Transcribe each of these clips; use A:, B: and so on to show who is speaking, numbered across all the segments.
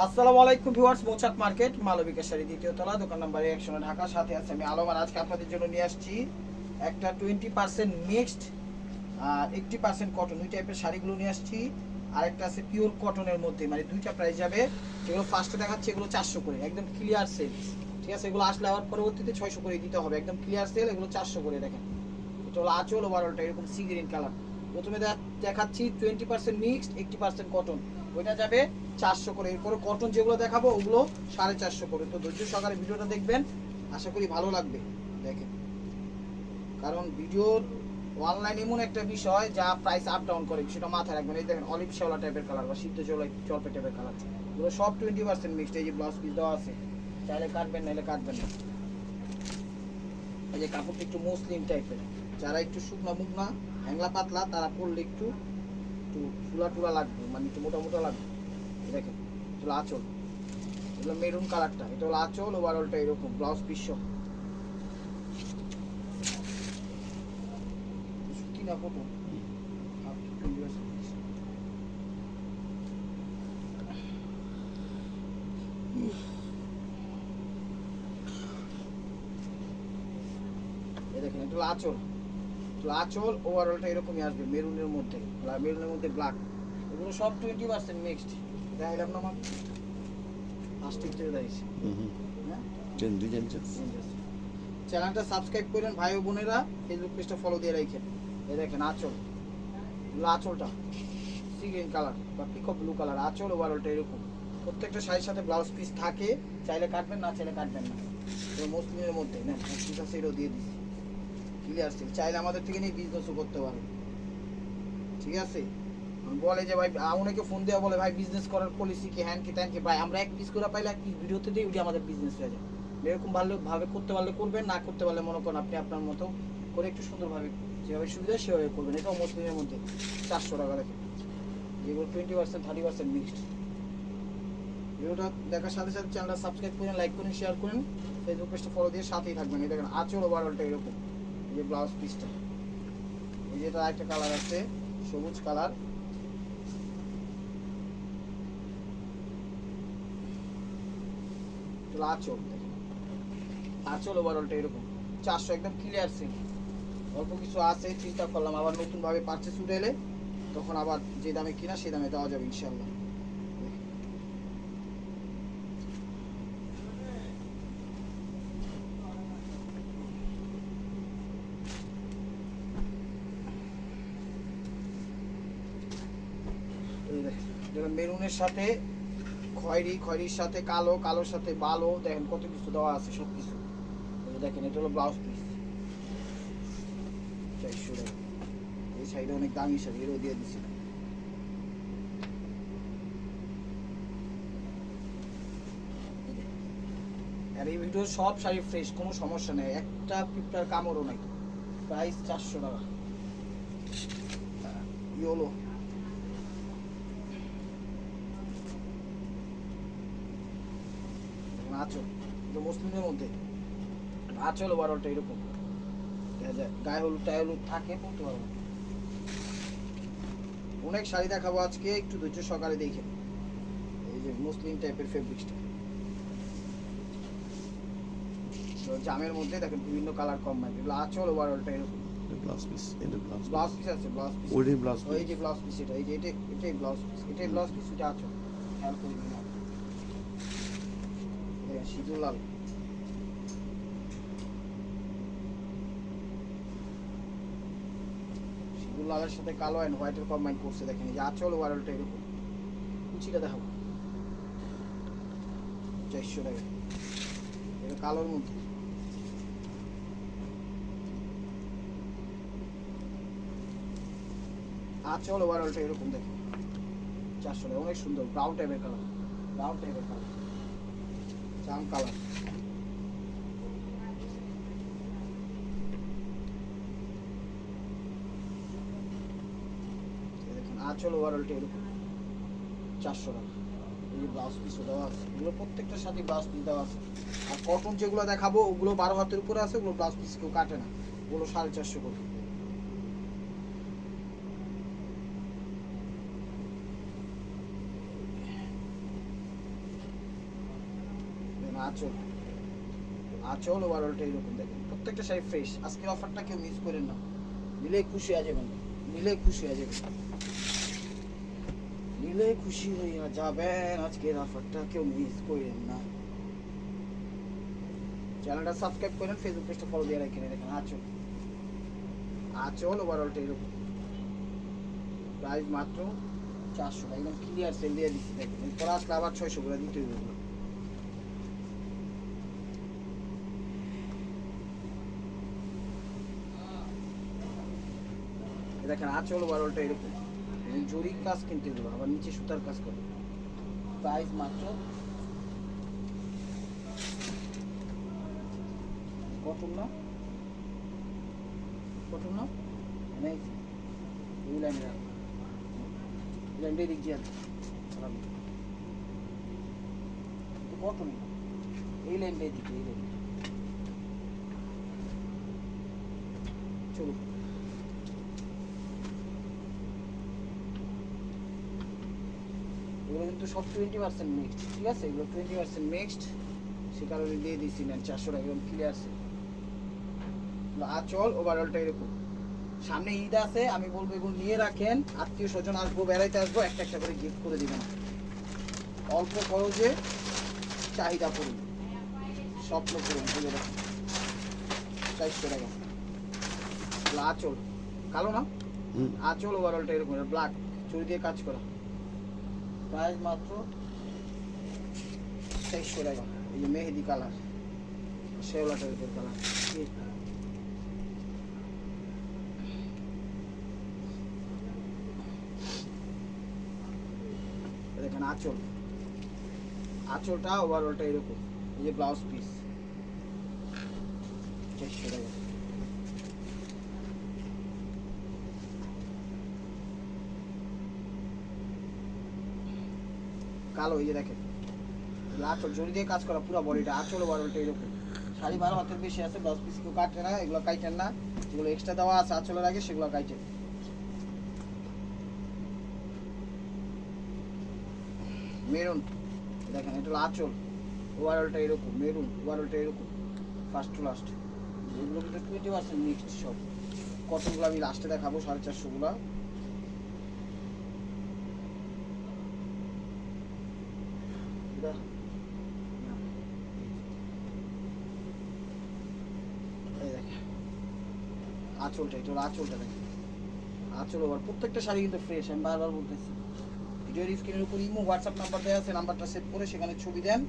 A: আসসালামু আলাইকুম ভিউয়ার্স, মৌচাক মার্কেট মালবিকা শাড়ি দ্বিতীয় তলা, দোকান নাম্বার 100 ঢাকা। সাথে আছে আমি আলম। আর আজকে আপনাদের জন্য নিয়ে আসছি একটা 20% মিক্সড আর 80% কটন, দুই টাইপের শাড়িগুলো নিয়ে আসছি। আর একটা আছে পিওর কটনের মধ্যে, মানে দুইটা প্রাইস যাবে। যেগুলো ফার্স্টে দেখাচ্ছে এগুলো 400 করে, একদম ক্লিয়ার সেল। ঠিক আছে, এগুলো আসলে আবার পরবর্তীতে 600 করে দিতে হবে, একদম ক্লিয়ার সেল। এগুলো 400 করে। দেখেন এটা হলো আঁচল ওভারঅলটা এরকম সি গ্রিন কালার। প্রথমে দেখাচ্ছি 20% মিক্সড 80% কটন, ওইটা যাবে 400 করে। এরপরে কটন যেগুলো দেখাবো ওগুলো 450 করে। তো ধৈর্য সহকারে ভিডিওটা দেখবেন, আশা করি ভালো লাগবে। দেখেন, কারণ ভিডিওর অনলাইন এমন একটা বিষয় যা প্রাইস আপ ডাউন করে, সেটা মাথায় রাখবেন। এই দেখেন অলিভ শেওলা টাইপের কালার বা সিদ্ধ জলপাই টাইপের কালার, এগুলো সব 20% মিক্সড। এই যে ব্লাউজ পিস দেওয়া আছে, চাইলে কাটবেন নাইলে কাটবেন না। এই যে কাপড়টা একটু মসলিন টাইপের, যারা একটু শুকনা মুখনা হ্যাংলা পাতলা তারা পরলে একটু একটু ফুলা টুলা লাগবে, মানে একটু মোটা মোটা লাগবে। দেখেন এটা হলো আঁচল, এগুলো মেরুন কালারটা, এটা হলো আঁচল। ওভারঅলটা এরকম ব্লাউজ পিস সুতি না কত দেখেন, এটা হলো আঁচল। আঁচল ওভারঅলটা এরকমই আসবে, মেরুনের মধ্যে ব্ল্যাক। এগুলো সব 20% মিক্সড। দেখাইলাম না আমার প্লাস্টিক থেকে দাঁড়িয়েছে। হ্যাঁ, চ্যানেলটা সাবস্ক্রাইব করেন ভাই ও বোনেরা, ফেসবুক পেজটা ফলো দিয়ে রাখেন। এই দেখেন আঁচল, আঁচলটা সি গ্রিন কালার বা পিকক ব্লু কালার। আঁচল ওভারঅলটা এরকম। প্রত্যেকটা শাড়ির সাথে ব্লাউজ পিস থাকে, চাইলে কাটবেন না চাইলে কাটবেন না। মসলিনের মধ্যে না পিস আছে, এটাও দিয়ে দিচ্ছি ক্লিয়ার সেল। চাইলে আমাদের থেকে নিয়ে বিজনেসও করতে পারেন। ঠিক আছে, বলে যে ভাই অনেকে ফোন দেওয়া বলে ভাই বিজনেস করার পলিসি কি, হ্যান কি ত্যান কি। ভাই আমরা এক পিস করে পাইলে এক পিস ভিডিওতে দিই, ওইটা আমাদের বিজনেস হয়ে যায়। এরকম ভাবে করতে পারলে করবেন, না করতে পারলে মনে করেন আপনি আপনার মতো করে একটু সুন্দরভাবে যেভাবে সুবিধা সেভাবে করবেন। এটাও মসলিনের মধ্যে 400 টাকা। দেখেন যেগুলো 20% 30% মিক্সড। ভিডিওটা দেখার সাথে সাথে চ্যানেলটা সাবস্ক্রাইব করেন, লাইক করেন, শেয়ার করেন, ফেসবুক পেজটা ফলো দিয়ে সাথেই থাকবেন। এই দেখেন আঁচল ওভারঅলটা এরকম। এই যে ব্লাউজ পিসটা, এই যেটা একটা কালার আছে সবুজ কালার, আঁচল। দেখেন আঁচল ওভারঅলটা এরকম 400, একদম ক্লিয়ার সেল। অল্প কিছু আছে, চিন্তা করলাম আবার নতুন ভাবে পারচেস উঠে এলে তখন আবার যে দামে কিনা সেই দামে দেওয়া যাবে ইনশাল্লাহ। মেরুনের সাথে খয়েরির সাথে কালো, কালোর সাথে বালো, দেখেন কত কিছু দেওয়া আছে সব কিছু। দেখেন এটা হলো ব্লাউজ পিস 400 টাকা। এই শাড়িটা অনেক দামি শাড়ি, এরও দিয়ে দিচ্ছি। আর এই ভিডিও সব শাড়ি ফ্রেশ, কোনো সমস্যা নেই, একটা পিঁপড়ার কামড়ও নাই। প্রাইস 400 টাকা। ইয়োলো আঁচল, তো মুসলিমের মধ্যে আঁচল ওভারঅলটা এরকম। গায়ে হলুদ টায়ে হলুদ থাকে, পড়তে পারবো। অনেক শাড়ি দেখাবো আজকে, একটু ধৈর্য সহকারে দেখে। এই যে মুসলিম টাইপের ফেব্রিক্সটা জামের মধ্যে, দেখেন বিভিন্ন কালার কম্বাইন। এগুলো আঁচল ওভারঅলটা এরকম। ব্লাউজ পিস আছে, ব্লাউজ পিস ওই যে ব্লাউজ পিস, এটা এই যে এটাই ব্লাউজ পিস, এটাই ব্লাউজ পিস, এটা আঁচল। খেয়াল করে দিন, সিঁদুর লাল, সিঁদুর লালের সাথে কালো অ্যান্ড হোয়াইটের কম্বাইন করছে। দেখেন এই যে আঁচল ওভারঅলটা এরকম। কুচিটা দেখাবো 400 টাকা। এটা কালোর মধ্যে, আঁচল ওভারঅলটা এরকম। দেখেন 400 টাকা, অনেক সুন্দর। ব্রাউন টাইপের কালার, জাম কালার। দেখেন আঁচল ওভারঅলটা এরকম 400 টাকা। এই যে ব্লাউজ পিসও দেওয়া আছে, এগুলো প্রত্যেকটার সাথে ব্লাউজ পিস দেওয়া আছে। আর কটন যেগুলো দেখাবো ওগুলো 12 হাতের উপরে আছে, ওগুলো ব্লাউজ পিস কেউ কাটে না, ওগুলো 450 করে। আঁচল, আঁচল ওভারঅলটা এরকম দেখেন, প্রত্যেকটা শাড়ি ফ্রেশ। আজকের অফারটা কেউ মিস করেন না, নিলে খুশি হয়ে যাবেন, নিলে খুশি হয়ে যাবেন, নিলে খুশি হইয়া যাবেন। আজকের অফারটা কেউ মিস করেন না। চ্যানেলটা সাবস্ক্রাইব করেন, ফেসবুক পেজটা ফলো দিয়ে রাখেন। দেখেন আঁচল, আঁচল ওভারঅলটা এরকম, প্রাইস মাত্র 400 টাকা, একদম ক্লিয়ার সেল দিয়ে দিচ্ছি। দেখেন এরপর আসলে আবার 600 করে দিতে হবে। দেখেন আঁচল ওভারঅলটা এরকম, জরির কাজ কিনতে দেবো, আবার নিচে সুতার কাজ করে, প্রাইস মাত্র কটন না, কটন না নেই এই লাইনে, লাইনটা দিক দিয়ে কটন, এই লাইনটাই দিকে, এই লাইন চলো। এগুলো কিন্তু সব 20% মিক্সড, ঠিক আছে, এগুলো 20% মিক্সড, সে কারণে দিয়ে দিচ্ছি না 400 টাকা, একদম ক্লিয়ার আছে। আঁচল ওভারঅলটা এরকম, সামনে ঈদ আছে, আমি বলবো এগুলো নিয়ে রাখেন, আত্মীয় স্বজন আসবো, বেড়াইতে আসবো, একটা একটা করে গিফট করে দিবেন, অল্প খরচে চাহিদা পূরণ, স্বপ্ন পূরণ। 400 টাকা আঁচল, কালো না, আঁচল ওভারঅলটা এরকম, ব্ল্যাক চুরি দিয়ে কাজ করা, প্রাইস মাত্র 400 টাকা। এই যে মেহেদি কালার, শেওলা টাইপের কালার, দেখেন আঁচল, আঁচলটা ওভারঅলটা এরকম, এই যে ব্লাউজ পিস 400 টাকা। কালো, এই যে দেখেন আঁচল জড়ি দিয়ে কাজ করা, পুরো বডিটা আঁচল ওভারঅলটা এরকম, শাড়ি 12 হাতের বেশি আছে, ব্লাউজ পিস কেউ কাটে না, এগুলো কাটেন না, যেগুলো এক্সট্রা দেওয়া আছে আঁচলের আগে সেগুলো কাটেন। মেরুন, দেখেন এটা হলো আঁচল ওভারঅলটা এরকম, মেরুন ওভারঅলটা এরকম, ফার্স্ট টু লাস্ট। এগুলো কিন্তু 20% মিক্সড সব, কটনগুলো আমি লাস্টে দেখাবো, 450 গুলা। আঁচলটা, এটা হলো আঁচলটা, দেখেন আঁচল ওভার, প্রত্যেকটা শাড়ি কিন্তু ফ্রেশ, আমি বারবার বলতেছি। ভিডিওর স্ক্রিনের উপর ইমো হোয়াটসঅ্যাপ নাম্বার দেওয়া আছে, নাম্বারটা সেভ করে সেখানে ছবি দেন।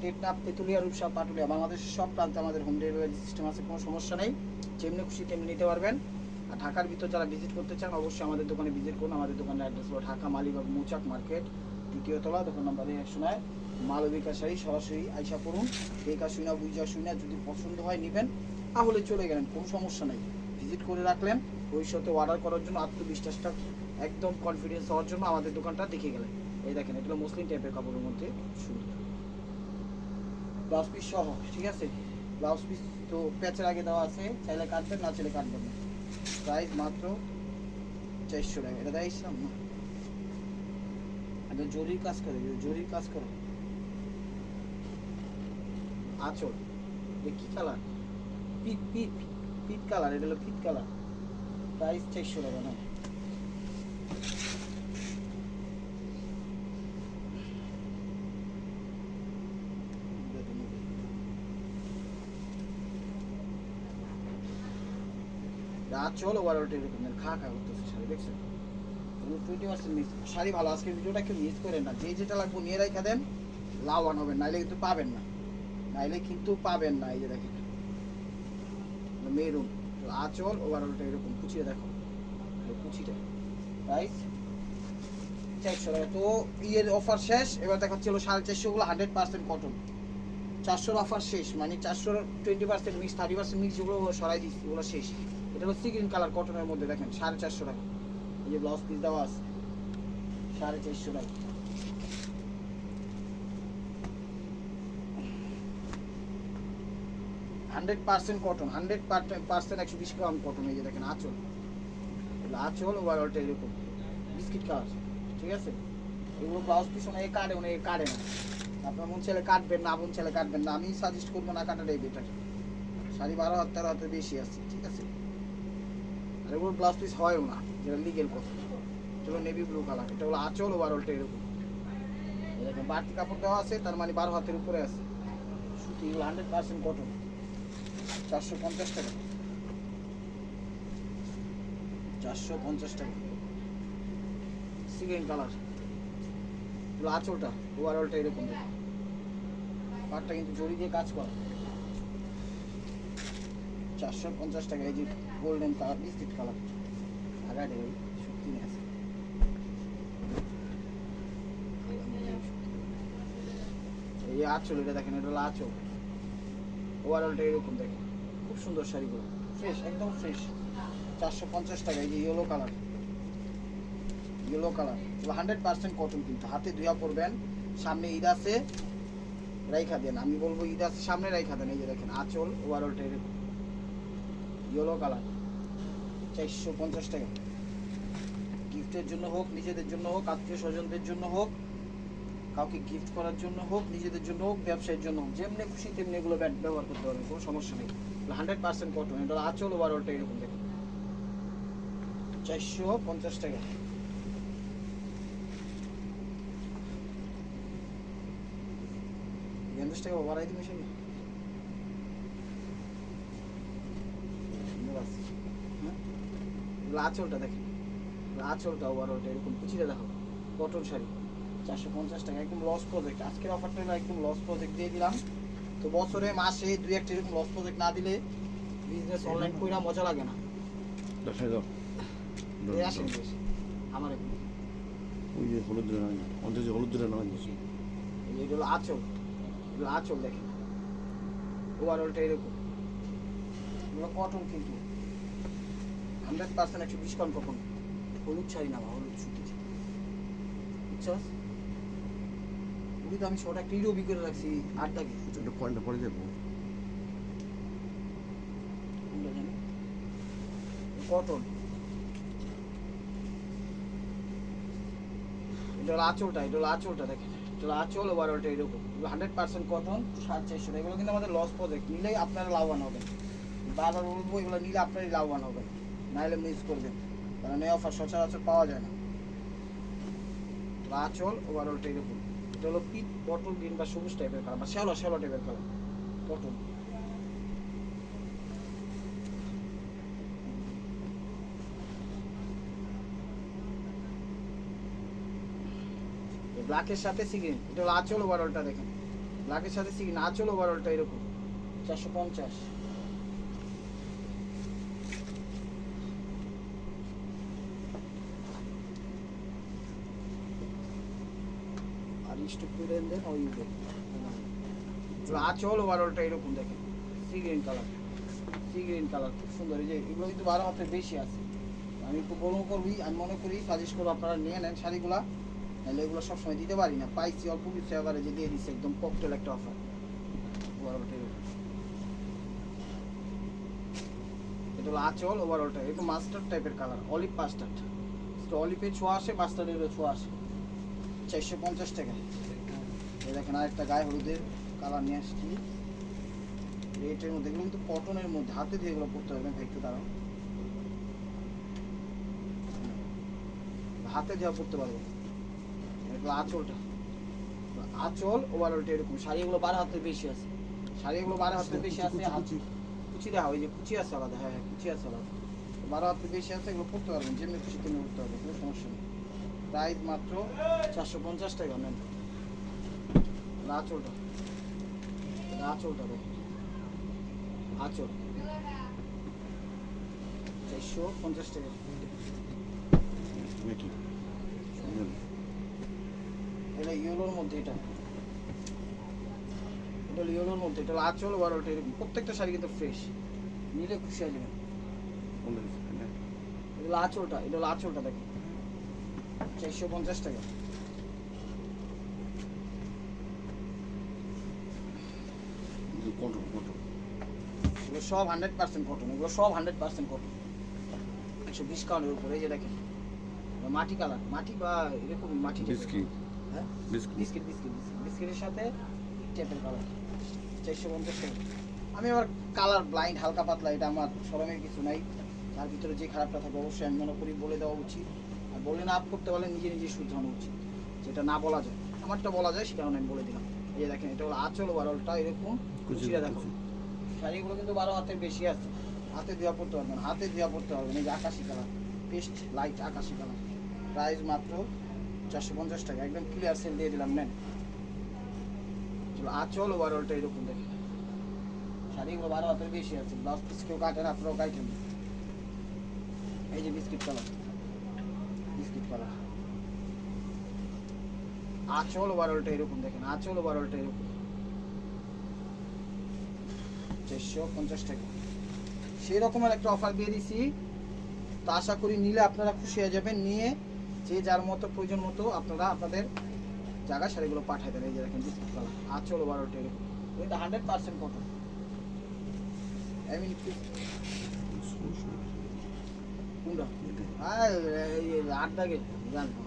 A: টেকনাফ, তেঁতুলিয়া, রূপসা, পাটুলিয়া, বাংলাদেশের সব প্রান্তে আমাদের হোম ডেলিভারি সিস্টেম আছে, কোনো সমস্যা নেই, যেমনি খুশি তেমনি নিতে পারবেন। আর ঢাকার ভিতর যারা ভিজিট করতে চান অবশ্যই আমাদের দোকানে ভিজিট করুন। আমাদের দোকানের অ্যাড্রেস হলো ঢাকা মালিবাগ মৌচাক মার্কেট, 2য় তলা, দোকান নাম্বার 109, মালবিকা শাড়ি। সরাসরি আইসা পড়ুন, দেখা শুনা বুঝা শুনা, যদি পছন্দ হয় নেবেন, তাহলে চলে গেলেন, কোনো সমস্যা নেই। ভিজিট করে রাখলেন, ভবিষ্যতে অর্ডার করার জন্য আত্মবিশ্বাসটা একদম কনফিডেন্স হওয়ার জন্য আমাদের দোকানটা দেখে গেলেন। এই দেখেন এগুলো মসলিন টাইপের কাপড়ের মধ্যে সুন্দর, ব্লাউজ পিস সহ, ঠিক আছে, ব্লাউজ পিস তো প্যাচের আগে দেওয়া আছে, চাইলে কাটবেন, না চাইলে কাটবেন না। প্রাইস মাত্র 400 টাকা। এটা দেখাইছিলাম না, এটা জরির কাজ করে, জরির কাজ করে আঁচল। এটা কি কালার, পিট পিট পিট কালার, এটা হলো পিট কালার, প্রাইস 400 টাকা না। আঁচল ওভারঅলটা এরকম, খা খা করতেছে শাড়ি, দেখছেন 20% মিস। শাড়ি ভালো, আজকের ভিডিওটা কেউ মিস করেন না, যে যেটা লাগবে নিয়ে রাখা দেন, লাভবান হবেন, নাইলে কিন্তু পাবেন না, নাইলে কিন্তু পাবেন না। এই যে দেখেন মেরুন, আঁচল ওভারঅলটা এরকম, কুচিয়ে দেখো কুচিটা, প্রাইস 400 টাকা। তো ইয়ের অফার শেষ, এবার দেখাচ্ছিল 450 গুলো 100% কটন, 400 অফার শেষ, মানে 400 20% মিক্স, 30% মিক্স যেগুলো সরাই দিচ্ছি ওগুলো শেষ। এটা হলো সি গ্রিন কালার কটনের মধ্যে, দেখেন 450 টাকা। এই যে ব্লাউজ পিস দেওয়া আছে 450 টাকা। হান্ড্রেড পার্সেন্ট কটন, 100% 120 গ্রাম কটন। এই যে দেখেন আঁচল, আঁচল ওভারঅলটা এরকম বিস্কিট কালার, ঠিক আছে। এগুলো ব্লাউজ পিস অনেকে কাটে, অনেকে কাটে না, আপনার মন ছেলে কাটবেন না, মন ছেলে কাটবেন না, আমি সাজেস্ট করবো না কাটাটাই বেটার। শাড়ি 12 হাত 13 হাতের বেশি আছে, ঠিক আছে। আর এগুলো ব্লাউজ পিস হয়ও না, যেটা লিগেল কথা। এটা হলো নেভি ব্লু কালার, এটা হলো আঁচল ওভারঅলটা এরকম। এরকম বাড়তি কাপড় দেওয়া আছে, তার মানে 12 হাতের উপরে আছে। সুতি, এগুলো 100% কটন, 450 টাকা, 450 টাকা। সিগেন কালার, এগুলো আঁচলটা ওভারঅলটা এরকম দেখুন, পাটটা কিন্তু জড়ি দিয়ে কাজ করা, 450 টাকা। এই যে golden colour, biscuit colour, Aghadi ওই সত্যি নিয়ে আছে। এই যে আঁচল, এটা দেখেন, এটা হলো আঁচল ওভারঅলটা এরকম দেখেন, খুব সুন্দর শাড়িগুলো, ফ্রেশ, একদম ফ্রেশ, 450 টাকা। এই যে yellow colour, yellow colour, 100% cotton, কিন্তু হাতে ধুয়া পরবেন। সামনে ঈদ আছে, রাইখা দেন, আমি বলবো ঈদ আছে সামনে, রাইখা দেন। এই যে দেখেন আঁচল ওভারঅলটা এরকম, ইয়েলো কালার, 450 টাকা। গিফটের জন্য হোক, নিজেদের জন্য হোক, আত্মীয় স্বজনদের জন্য হোক, কাউকে গিফট করার জন্য হোক, নিজেদের জন্য হোক, ব্যবসায়ের জন্য হোক, যেমনি খুশি তেমনি এগুলো ব্যবহার করতে পারবেন, কোনো সমস্যা নেই। 100% কটন, এটা আঁচল ওভারঅলটা এরকম দেখেন, 450 টাকা। পঞ্চাশ টাকা বাড়াই দিবি সে, আঁচলটা দেখেন, আঁচলটা ওভারঅলটা এরকম, কুচিটা দেখো, কটন শাড়ি, 450 টাকা, একদম লস প্রজেক্ট। আজকের অফারটা হলো একদম লস প্রজেক্ট দিয়ে দিলাম। তো বছরে মাসে 2-1টা এরকম লস প্রজেক্ট না দিলে বিজনেস অনলাইন কইরা মজা লাগে না। আসেন আমার
B: ওই যে হলুদ অন্তত হলুদ নয়,
A: এইগুলো আঁচল, এগুলো আঁচল দেখেন, ওভারঅলটা এরকম, এগুলো কটন কিন্তু 100% 120 কটন। হলুদ শাড়ি না, হলুদ সুতি, বুঝছস? ওই তো আমি শর্ট একটা ইরোবি করে রাখছি 8 টাকা।
B: একটা পয়েন্টটা পরে যাবো,
A: কটন, এটা হলো আঁচলটা, এটা হলো আঁচলটা দেখেন, এটা হলো আঁচল ওভারঅলটা এরকম, 100% কটন, 450 টাকা। এগুলো কিন্তু আমাদের লস প্রজেক্ট, নিলেই আপনারা লাভবান হবেন। বারবার বলবো, এগুলো নিলে আপনারই লাভবান হবেন, নাহলে মিস করবেন, কারণ এই অফার সচরাচর পাওয়া যায় না। আঁচল ওভারঅলটা এরকম, এটা হলো পিট বটল গ্রিন বা সবুজ টাইপের কালার, বা শ্যালো শ্যালো টাইপের কালার, কটন। ব্ল্যাকের সাথে সিগ্রিন, এটা হলো আঁচল ওভারঅলটা দেখেন, ব্ল্যাকের সাথে সিগ্রিন, আঁচল ওভারঅলটা এরকম, 450। আর স্টক করে দেন ওই আঁচল ওভারঅলটা এরকম দেখেন, সিগ্রিন কালার, সিগ্রিন কালার, খুব সুন্দর। এই যে এগুলো কিন্তু 12 হাতের বেশি আছে। আমি একটু বড় করবি, আমি মনে করি সাজেস্ট করবো আপনারা নিয়ে নেন শাড়িগুলা, নাহলে এগুলো সবসময় দিতে পারি না। পাইছি অল্প কিছু, এবারে যে দিয়ে দিচ্ছে একদম ককটেল একটা অফার। এটা হলো আঁচল ওভারঅলটা একটু মাস্টার্ড টাইপের কালার, অলিভ মাস্টার্ড, অলিভের ছোঁয়া আসে, মাস্টার্ডেরও ছোঁয়া আসে, 450 টাকা। এই দেখেন আরেকটা গায়ে হলুদের কালার নিয়ে আসছি, রেটের মধ্যে, এগুলো কিন্তু কটনের মধ্যে, হাতে দিয়ে এগুলো পরতে পারবেন। একটু দাঁড়াও, হাতে দেওয়া পরতে পারবেন। এগুলো আঁচলটা, আঁচল ওভারঅলটা এরকম। শাড়িগুলো 12 হাতের বেশি আছে, শাড়িগুলো 12 হাতের বেশি আছে। কুচি দেখা, ওই যে কুচি আছে আলাদা, হ্যাঁ হ্যাঁ কুচি আছে আলাদা, 12 হাতের বেশি আছে। এগুলো পরতে পারবেন, যেমনি খুশি তেমনি পরতে পারবেন, কোনো সমস্যা নেই। প্রাইস মাত্র 450 টাকা নেন। আঁচলটা, আঁচলটা দেখেন, আঁচল 450 টাকা। এটা ইয়েলোর মধ্যে, এটা এটা ইয়েলোর মধ্যে, এটা আঁচল ওভারঅলটা এরকম। প্রত্যেকটা শাড়ি কিন্তু ফ্রেশ, নিলে খুশি হয়ে যাবেন। এটা আঁচলটা, এটা আঁচলটা দেখেন, 450 টাকা। এগুলো সব 100% কটন, এগুলো সব 100% কটন, 120 কাউন্টের উপরে। এই যে দেখেন মাটি কালার, মাটি বা এরকম মাটি, হ্যাঁ
B: বিস্কুট
A: বিস্কিটের সাথে টেপের কালার 450 টাকা। আমি আবার কালার ব্লাইন্ড হালকা পাতলা, এটা আমার শরমের কিছু নাই। তার ভিতরে যে খারাপটা থাকে অবশ্যই আমি মনে করি বলে দেওয়া উচিত, আর বলে না আপ করতে পারলে নিজে নিজে শুধরানো উচিত। যেটা না বলা যায়, আমারটা বলা যায়, সে কারণে আমি বলে দিলাম। এই যে দেখেন, এটা হলো আঁচল ওভারঅলটা এরকম কুচিটা দেখো। শাড়িগুলো কিন্তু 12 হাতের বেশি আছে, হাতে দেওয়া পড়তে পারবেন, হাতে দেওয়া পড়তে পারবেন। এই যে আকাশি কালার, পেস্ট লাইট আকাশি কালার, প্রাইস মাত্র 450 টাকা। একদম ক্লিয়ার সেল দিয়ে দিলাম, নেন। আঁচল ওভারঅলটা এরকম দেখেন, শাড়িগুলো 12 হাতের বেশি আছে, ব্লাউজ পিস কেউ কাটেন, আপনারাও কাটেন। এই যে বিস্কিট কালার, আঁচল ওভারঅলটা এরকম দেখেন, আঁচল ওভারঅলটা এরকম 450 টাকা। সেই রকমের একটা অফার দিয়ে দিছি, তা আশা করি নিলে আপনারা খুশি হয়ে যাবেন। নিয়ে যে যার মতো প্রয়োজন মতো আপনারা আপনাদের জায়গায় শাড়িগুলো পাঠিয়ে দেন। এই যে দেখেন বিস্কিট কালার, আঁচল ওভারঅলটা এরকম, কিন্তু 100% কটন। কোনটা? আড্ডাকে জানবো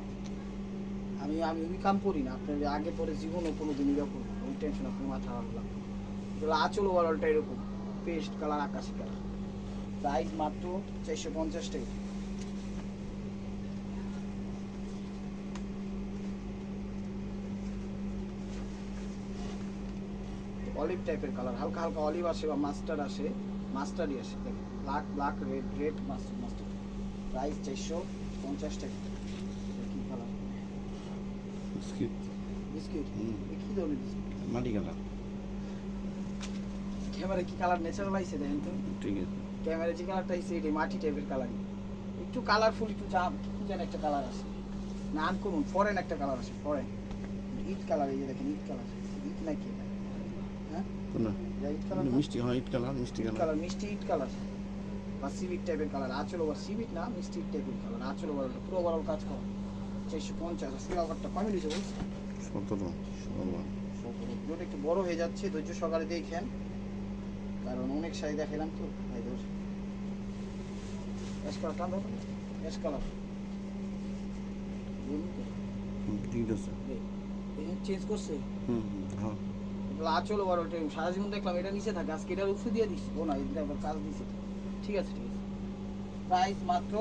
A: আমি ওই কাম করি না। আপনার আগে পরে জীবনও কোনো দিন ইয়ে করবো, ওই টেনশন আপনার মাথা রাখলাম। এগুলো আঁচল ওভারঅলটা এরকম, পেস্ট কালার আকাশি কালার, প্রাইস মাত্র 450 টাকা। অলিভ টাইপের কালার, হালকা হালকা অলিভ আসে বা মাস্টার্ডই আসে। দেখেন ব্ল্যাক রেড মাস্টার্ড, প্রাইস 450 টাকা। কি কালার? বিস্কিট। কি ধরনের বিস্কিট?
B: মাটি কালার।
A: ক্যামেরা কি কালার ন্যাচারাল আইছে দেখেন তো।
B: ঠিক আছে,
A: ক্যামেরা যে কালারটা আইছে এটা মাটি টাইপের কালারই, একটু কালারফুল, একটু কি যেন একটা কালার আছে না, আনকমন ফরেন একটা কালার আছে, ফরেন ইট কালার। এই যে দেখেন ইট কালার, ইট নাকি এটা? হ্যাঁ
B: না
A: ইট কালার,
B: মিষ্টি, হ্যাঁ ইট কালার, মিষ্টি কালার,
A: মিষ্টি ইট কালার বা সিভিট টাইপের কালার। আঁচল ওভার, সিভিট না, মিষ্টি ইট টাইপের কালার। আঁচল ওভার পুরো ওভারঅল কাজ করা 450। আজকে অফারটা কমে দিয়েছে বলছি
B: 17।
A: ভিডিওটা একটু বড় হয়ে যাচ্ছে, ধৈর্য সহকারে দেখেন, কারণ অনেক শাড়ি দেখালাম তো। ভাই ধর অ্যাশ কালার, টান ধর অ্যাশ কালার,
B: ঠিক আছে।
A: চেঞ্জ করছে।
B: হ্যাঁ
A: এগুলো আঁচল ওভারঅলটা সারা জীবন দেখলাম এটা নিচে থাকে, আজকে এটার উপরে দিয়ে দিচ্ছি। ও না, এটা আবার কাজ দিচ্ছে। ঠিক আছে। প্রাইস মাত্র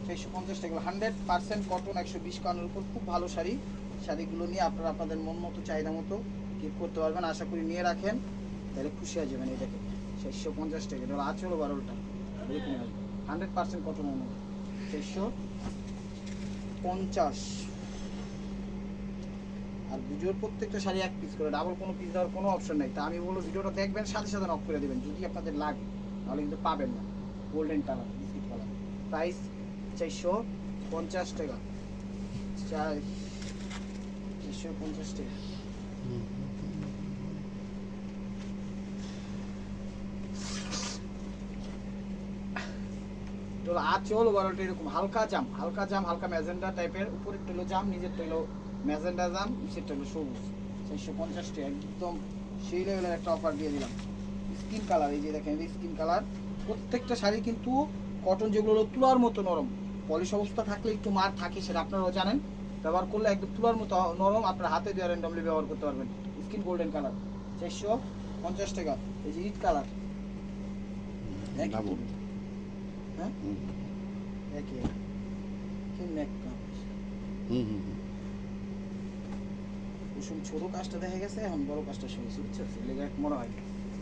A: 450 টাকা। 100% কটন, 120 কানের উপর, খুব ভালো শাড়ি। শাড়িগুলো নিয়ে আপনারা আপনাদের মন মতো চাহিদা মতো কিপ করতে পারবেন। আশা করি নিয়ে রাখেন, তাহলে খুশি হয়ে যাবেন। এই দেখেন 450 টাকা, এটা আঁচল ওভারঅলটা দেখুন, 100% কটনের মধ্যে 450। আর ভিডিওর প্রত্যেকটা শাড়ি এক পিস করে, ডাবল কোনো পিস দেওয়ার কোনো অপশন নেই। তা আমি বলবো ভিডিওটা দেখবেন, সাথে সাথে নক করে দেবেন যদি আপনাদের লাগে, নাহলে কিন্তু পাবেন না। Golden colour, biscuit colour, price 450 টাকা। 450 টাকা। আঁচল ওভারঅলটা এরকম হালকা জাম, হালকা ম্যাজেন্ডা টাইপের, উপরে হলো জাম, নিচের হলো ম্যাজেন্ডা জাম, নিচেরটা হলো সবুজ। 450 টাকা, একদম সেই লেভেলের একটা অফার দিয়ে দিলাম। স্কিন কালার, এই যে দেখেন স্কিন কালার। প্রত্যেকটা শাড়ি কিন্তু কটন, যেগুলো হলো তুলার মতো নরম, পলিশ অবস্থা থাকলে একটু মার থাকে, সেটা আপনারাও জানেন। ব্যবহার করলে একদম তুলার মতো নরম, আপনার হাতে দিয়ে র্যান্ডমলি ব্যবহার করতে পারবেন। স্কিন গোল্ডেন কালার 450 টাকা। এই যে ইট কালার, হ্যাঁ একই কেমন একটা কুসুম ছোট কাজটা দেখা গেছে, এখন বড় কাজটা শুনেছি, বুঝছো? লেগে মনে হয়।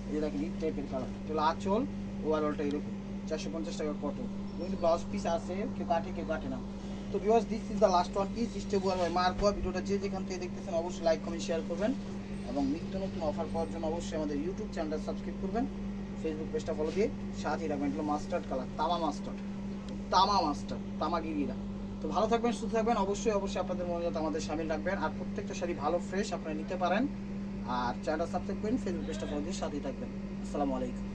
A: এই যে দেখেন ইট টাইপের কালার, এটা আঁচল ওভারঅলটা এরকম 450 টাকা কটন। কিন্তু ব্লাউজ পিস আছে, কেউ কাটে কেউ কাটে না। তো viewers, this is the last one piece. Stable মার্কোয়া। ভিডিওটা যে যেখান থেকে দেখতেছেন অবশ্যই লাইক কমেন্ট শেয়ার করবেন, এবং নিত্য নতুন অফার পাওয়ার জন্য অবশ্যই আমাদের ইউটিউব চ্যানেলটা সাবস্ক্রাইব করবেন, ফেসবুক পেজটা ফলো দিয়ে সাথেই রাখবেন। এগুলো মাস্টার্ড কালার, তামা মাস্টার্ড, তামাগিরিরা। তো ভালো থাকবেন, সুস্থ থাকবেন। অবশ্যই আপনাদের মনে যাতে আমাদের সামিল রাখবেন। আর প্রত্যেকটা শাড়ি ভালো ফ্রেশ আপনারা নিতে পারেন। আর চ্যানেলটা সাবস্ক্রাইব করেন, ফেসবুক পেজটা ফলো দিয়ে সাথেই থাকবেন। আসসালামু আলাইকুম।